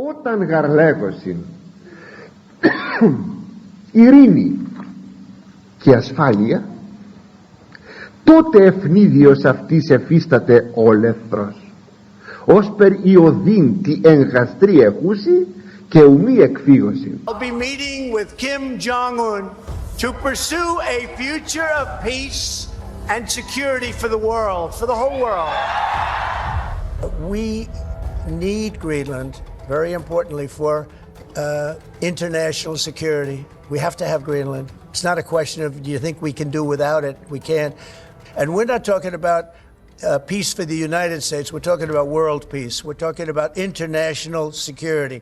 Όταν γαρλέγωσιν ειρήνη και ασφάλεια, τότε ευνίδιος αυτής εφίσταται όλεθρος, ως περ ιωδήν τη εγγαστρή εχούση και ουμή εκφύγωση. I'll be meeting with Kim Jong-un to pursue a future of peace and security for the world, for the whole world. We need Greenland, very importantly, for international security. We have to have Greenland. It's not a question of, do you think we can do without it? We can. And we're not talking about peace for the United States. We're talking about world peace. We're talking about international security.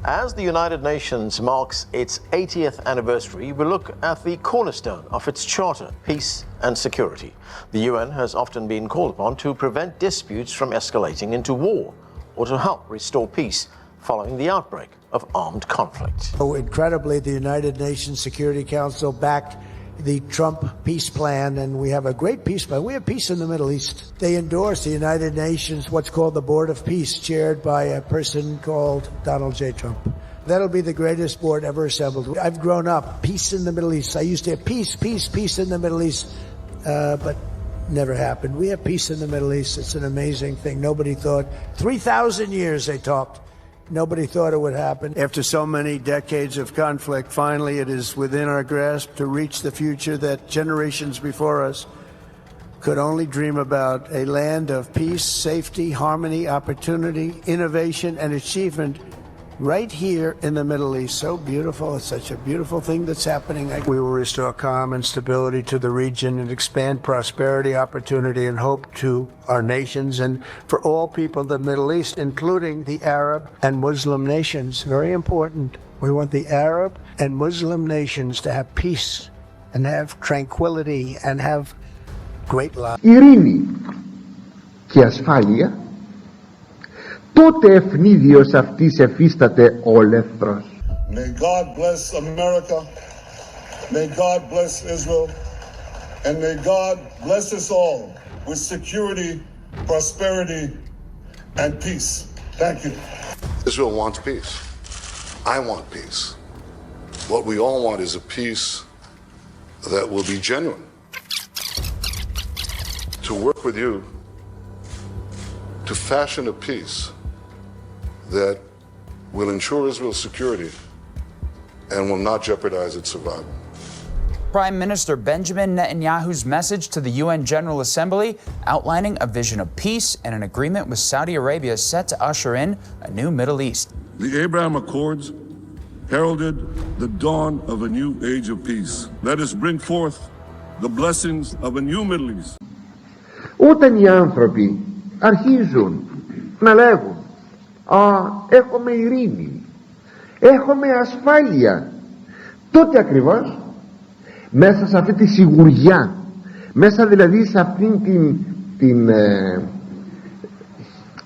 As the United Nations marks its 80th anniversary, we look at the cornerstone of its charter, peace and security. The UN has often been called upon to prevent disputes from escalating into war or to help restore peace following the outbreak of armed conflict. Oh, incredibly, the United Nations Security Council backed the Trump peace plan, and we have a great peace plan. We have peace in the Middle East. They endorsed the United Nations, what's called the Board of Peace, chaired by a person called Donald J. Trump. That'll be the greatest board ever assembled. I've grown up, peace in the Middle East. I used to have peace, peace, peace in the Middle East, but never happened. We have peace in the Middle East. It's an amazing thing. Nobody thought, 3,000 years they talked. Nobody thought it would happen. After so many decades of conflict, finally it is within our grasp to reach the future that generations before us could only dream about, a land of peace, safety, harmony, opportunity, innovation, and achievement right here in the Middle East. So beautiful. It's such a beautiful thing that's happening. We will restore calm and stability to the region and expand prosperity, opportunity, and hope to our nations and for all people in the Middle East, including the Arab and Muslim nations. Very important. We want the Arab and Muslim nations to have peace and have tranquility and have great lives. Ειρήνη και ασφάλεια, τότε ευνίδιος αυτής εφίσταται όλεθρος. May God bless America, may God bless Israel, and may God bless us all with security, prosperity, and peace. Thank you. Israel wants peace. I want peace. What we all want is a peace that will be genuine. To work with you to fashion a peace that will ensure Israel's security and will not jeopardize its survival. Prime Minister Benjamin Netanyahu's message to the UN General Assembly outlining a vision of peace and an agreement with Saudi Arabia set to usher in a new Middle East. The Abraham Accords heralded the dawn of a new age of peace. Let us bring forth the blessings of a new Middle East. Όταν οι άνθρωποι αρχίζουν να λέγουν έχουμε ειρήνη, έχουμε ασφάλεια, τότε ακριβώς μέσα σε αυτή τη σιγουριά, μέσα δηλαδή σε αυτήν την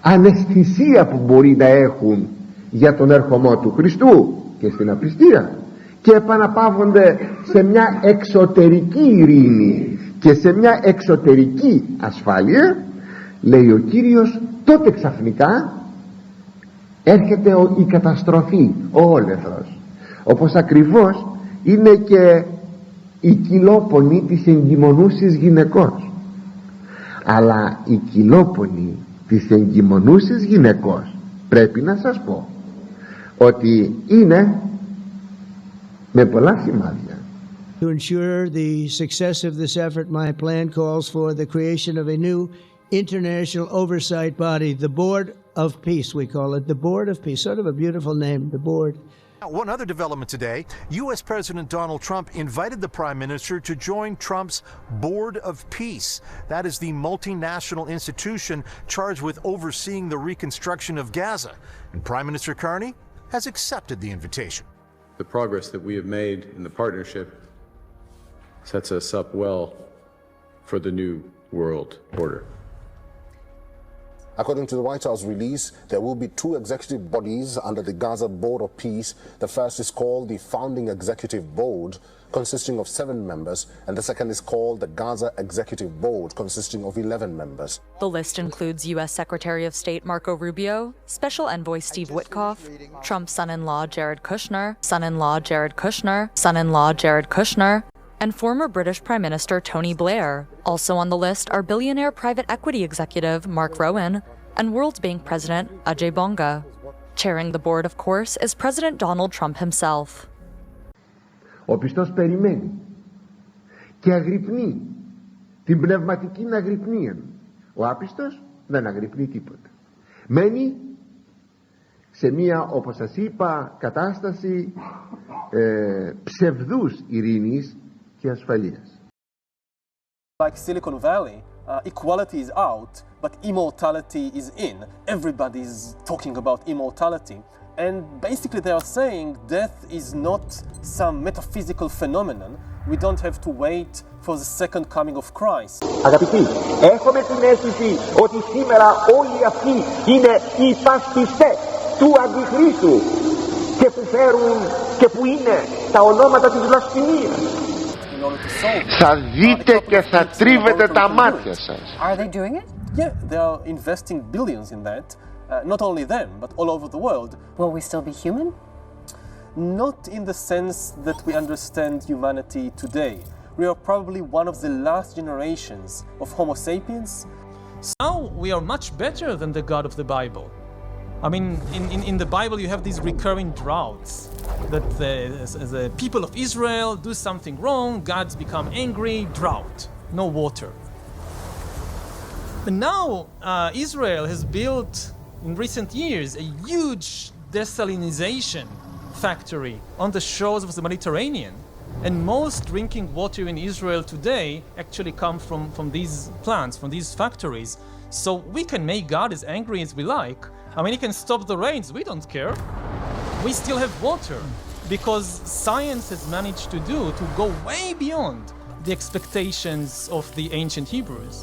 αναισθησία που μπορεί να έχουν για τον έρχομό του Χριστού και στην απιστία, και επαναπαύονται σε μια εξωτερική ειρήνη και σε μια εξωτερική ασφάλεια, λέει ο Κύριος, τότε ξαφνικά έρχεται η καταστροφή, ο όλεθρος, όπως ακριβώς είναι και η κυλόπονη της εγκυμονούσης γυναικός. Αλλά η κυλόπονη της εγκυμονούσης γυναικός, πρέπει να σας πω ότι είναι με πολλά σημάδια. To ensure the success of this effort, my plan calls for the creation of a new international oversight body, the Board of Peace, we call it, the Board of Peace. Sort of a beautiful name, the Board. One other development today, U.S. President Donald Trump invited the Prime Minister to join Trump's Board of Peace. That is the multinational institution charged with overseeing the reconstruction of Gaza. And Prime Minister Carney has accepted the invitation. The progress that we have made in the partnership sets us up well for the new world order. According to the White House release, there will be 2 executive bodies under the Gaza Board of Peace. The first is called the Founding Executive Board, consisting of 7 members, and the second is called the Gaza Executive Board, consisting of 11 members. The list includes U.S. Secretary of State Marco Rubio, Special Envoy Steve Witkoff, Trump's son-in-law Jared Kushner, son-in-law Jared Kushner, son-in-law Jared Kushner, and former British Prime Minister Tony Blair. Also on the list are billionaire private equity executive Mark Rowan and World Bank President Ajay Bonga. Chairing the board, of course, is President Donald Trump himself. Ο πιστός περιμένει και αγρυπνεί την πνευματική αγρυπνία. Ο άπιστος δεν αγρυπνεί τίποτα. Μένει σε μία, όπως σας είπα, κατάσταση ψευδούς ειρήνης και ασφαλείας. Like Silicon Valley, equality is out, but immortality is in. Everybody's talking about immortality. And basically they are saying death is not some metaphysical phenomenon. We don't have to wait for the second coming of Christ. Αγαπητοί, έχουμε την αίσθηση ότι σήμερα όλοι αυτοί είναι οι υπασπιστές του Αντιχρίστου και που φέρουν και που είναι τα ονόματα της βλασφημίας. Θα δείτε και θα τρίβετε τα μάτια σας. Are they doing it? Yeah, they are investing billions in that. Not only them, but all over the world. Will we still be human? Not in the sense that we understand humanity today. We are probably one of the last generations of Homo sapiens. Now we are much better than the God of the Bible. I mean, in the Bible you have these recurring droughts, that the people of Israel do something wrong, God's become angry, drought, no water. But now Israel has built in recent years a huge desalinization factory on the shores of the Mediterranean, and most drinking water in Israel today actually come from these plants, from these factories. So we can make God as angry as we like. I mean, he can stop the rains, we don't care. We still have water, because science has managed to go way beyond the expectations of the ancient Hebrews.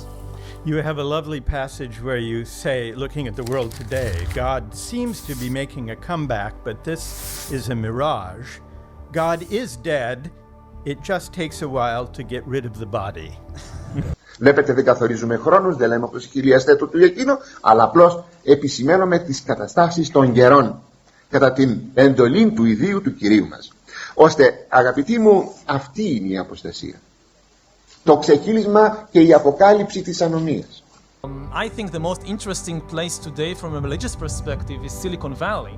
You have a lovely passage where you say, looking at the world today, God seems to be making a comeback, but this is a mirage. God is dead, it just takes a while to get rid of the body. Βλέπετε, δεν καθορίζουμε χρόνους, δεν λέμε όπως χιλιαστέ του εκείνο, αλλά απλώς επισημαίνουμε τις καταστάσεις των καιρών κατά την εντολή του ιδίου του Κυρίου μας. Ώστε, αγαπητοί μου, αυτή είναι η αποστασία. Το ξεχύλισμα και η αποκάλυψη της ανομίας. I think the most interesting place today from a religious perspective is Silicon Valley.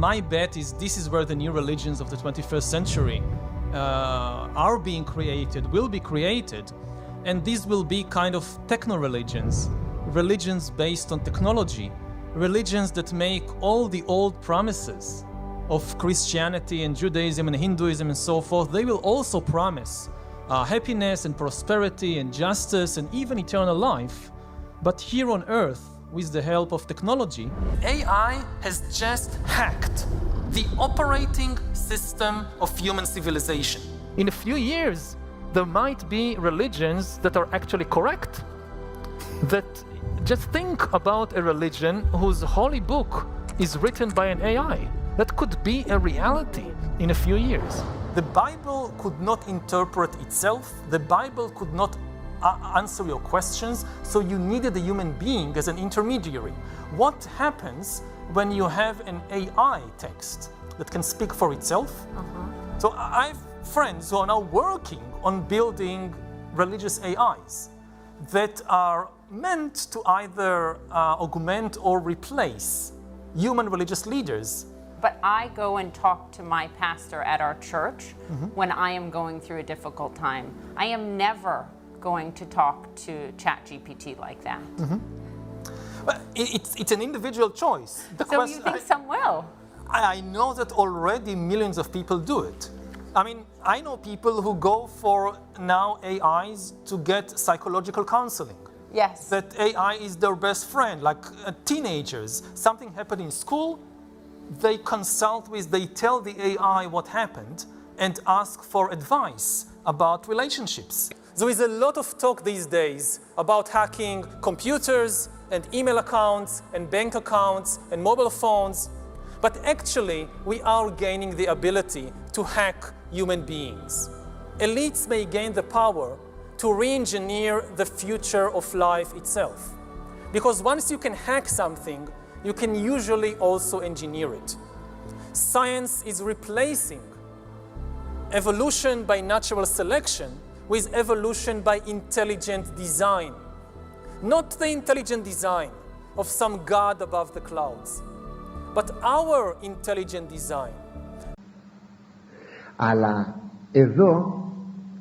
My bet is this is where the new religions of the 21st century are being created, will be created, and these will be kind of techno-religions, religions based on technology, religions that make all the old promises of Christianity and Judaism and Hinduism and so forth. They will also promise happiness and prosperity and justice and even eternal life, but here on earth, with the help of technology, AI has just hacked the operating system of human civilization. In a few years, there might be religions that are actually correct. That just think about a religion whose holy book is written by an AI. That could be a reality in a few years. The Bible could not interpret itself. The Bible could not answer your questions, so you needed a human being as an intermediary. What happens when you have an AI text that can speak for itself? So I have friends who are now working on building religious AIs that are meant to either augment or replace human religious leaders. But I go and talk to my pastor at our church when I am going through a difficult time. I am never going to talk to ChatGPT like that. But it's an individual choice. So you think some will? I know that already millions of people do it. I mean, I know people who go for now AIs to get psychological counseling. Yes. That AI is their best friend, like teenagers. Something happened in school, they consult with, they tell the AI what happened and ask for advice about relationships. There is a lot of talk these days about hacking computers, and email accounts and bank accounts and mobile phones, but actually we are gaining the ability to hack human beings. Elites may gain the power to re-engineer the future of life itself. Because once you can hack something, you can usually also engineer it. Science is replacing evolution by natural selection with evolution by intelligent design. Not the intelligent design of some god above the clouds, but our intelligent design. Αλλά εδώ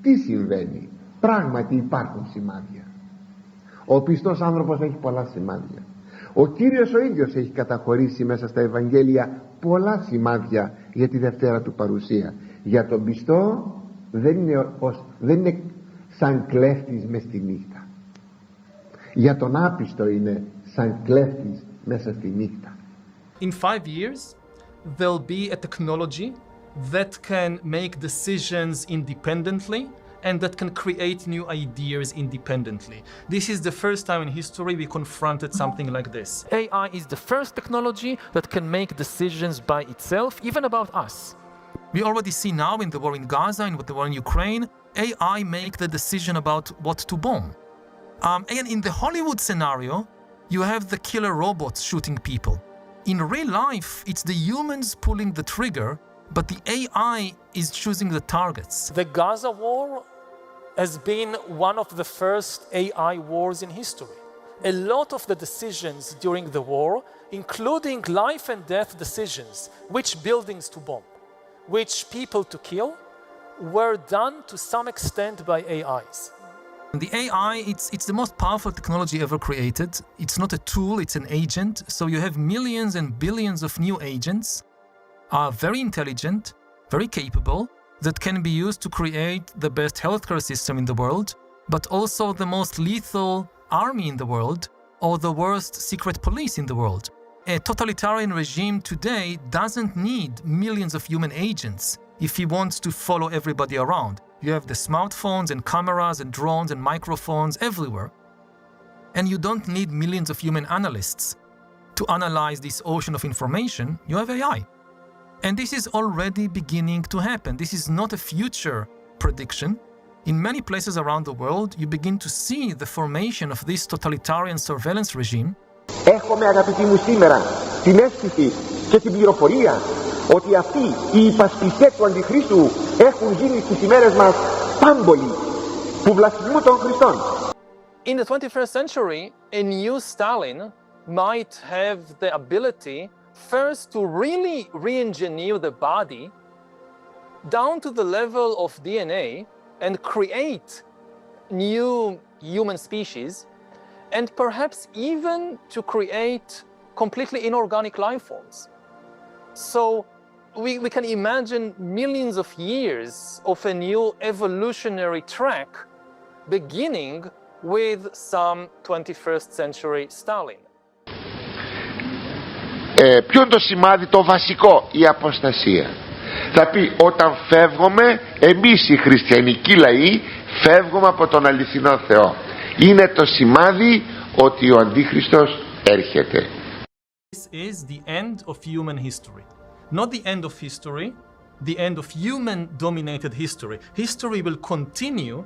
τι συμβαίνει? Πράγματι υπάρχουν σημάδια. Ο πιστός άνθρωπος έχει πολλά σημάδια. Ο Κύριος ο ίδιος έχει καταχωρήσει μέσα στα Ευαγγέλια πολλά σημάδια για τη Δευτέρα του παρουσία. Για τον πιστό δεν είναι σαν κλέφτης μες στη νύχτα. Για τον άπιστο είναι σαν κλέφτης μέσα στη νύχτα. In 5 years, there'll be a technology that can make decisions independently and that can create new ideas independently. This is the first time in history we confronted something like this. AI is the first technology that can make decisions by itself, even about us. We already see now in the war in Gaza and with the war in Ukraine, AI make the decision about what to bomb. And in the Hollywood scenario, you have the killer robots shooting people. In real life, it's the humans pulling the trigger, but the AI is choosing the targets. The Gaza war has been one of the first AI wars in history. A lot of the decisions during the war, including life and death decisions, which buildings to bomb, which people to kill, were done to some extent by AIs. The AI, it's the most powerful technology ever created. It's not a tool, it's an agent. So you have millions and billions of new agents, are very intelligent, very capable, that can be used to create the best healthcare system in the world, but also the most lethal army in the world, or the worst secret police in the world. A totalitarian regime today doesn't need millions of human agents if he wants to follow everybody around. You have the smartphones and cameras and drones and microphones everywhere. And you don't need millions of human analysts to analyze this ocean of information. You have AI. And this is already beginning to happen. This is not a future prediction. In many places around the world, you begin to see the formation of this totalitarian surveillance regime. Έχουμε, αγαπητοί μου, σήμερα την αίσθηση και την πληροφορία ότι αυτοί οι υπασπιστές του Αντιχρίστου έχουν γίνει στις ημέρες μας πάμπολοι του βλασφημού των Χριστών. In the 21st century, a new Stalin might have the ability first to really re-engineer the body down to the level of DNA and create new human species, and perhaps even to create completely inorganic life forms. So we can imagine millions of years of a new evolutionary track beginning with some 21st century Stalin. Ποιο είναι το σημάδι το βασικό? Η αποστασία. Θα πει όταν φεύγουμε εμείς οι χριστιανικοί λαοί, φεύγουμε από τον αληθινό Θεό. Είναι το σημάδι ότι ο Αντίχριστος έρχεται. This is the end of human history. Not the end of history, the end of human-dominated history. History will continue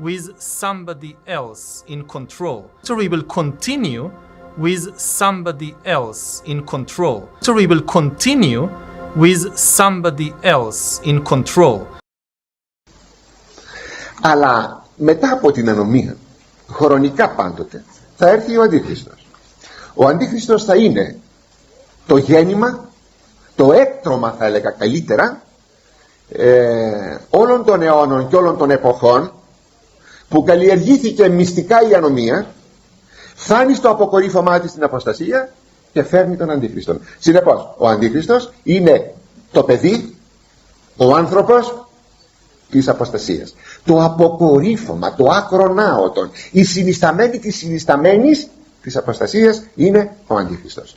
with somebody else in control. History will continue with somebody else in control. History will continue with somebody else in control. Αλλά μετά από την ανομία, χρονικά πάντοτε, θα έρθει ο Αντίχριστος. Ο Αντίχριστος θα είναι το γέννημα, το έκτρωμα, θα έλεγα καλύτερα, όλων των αιώνων και όλων των εποχών, που καλλιεργήθηκε μυστικά η ανομία, φτάνει στο αποκορύφωμά της στην αποστασία και φέρνει τον Αντίχριστον. Συνεπώς, ο Αντίχριστος είναι το παιδί, ο άνθρωπος της αποστασίας. Το αποκορύφωμα, το ακρονάωτον, η συνισταμένη της συνισταμένης της αποστασίας είναι ο Αντίχριστος.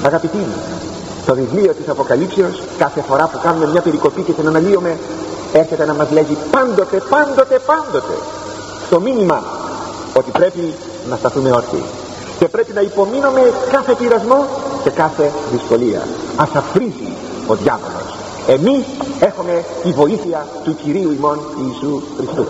Αγαπητοί μου, το βιβλίο της Αποκαλύψεως, κάθε φορά που κάνουμε μια περικοπή και την αναλύουμε, έρχεται να μας λέγει πάντοτε το μήνυμα ότι πρέπει να σταθούμε όρθιοι και πρέπει να υπομείνουμε κάθε πειρασμό και κάθε δυσκολία. Ας αφρίζει ο διάβολος. Εμείς έχουμε τη βοήθεια του Κυρίου ημών Ιησού Χριστού.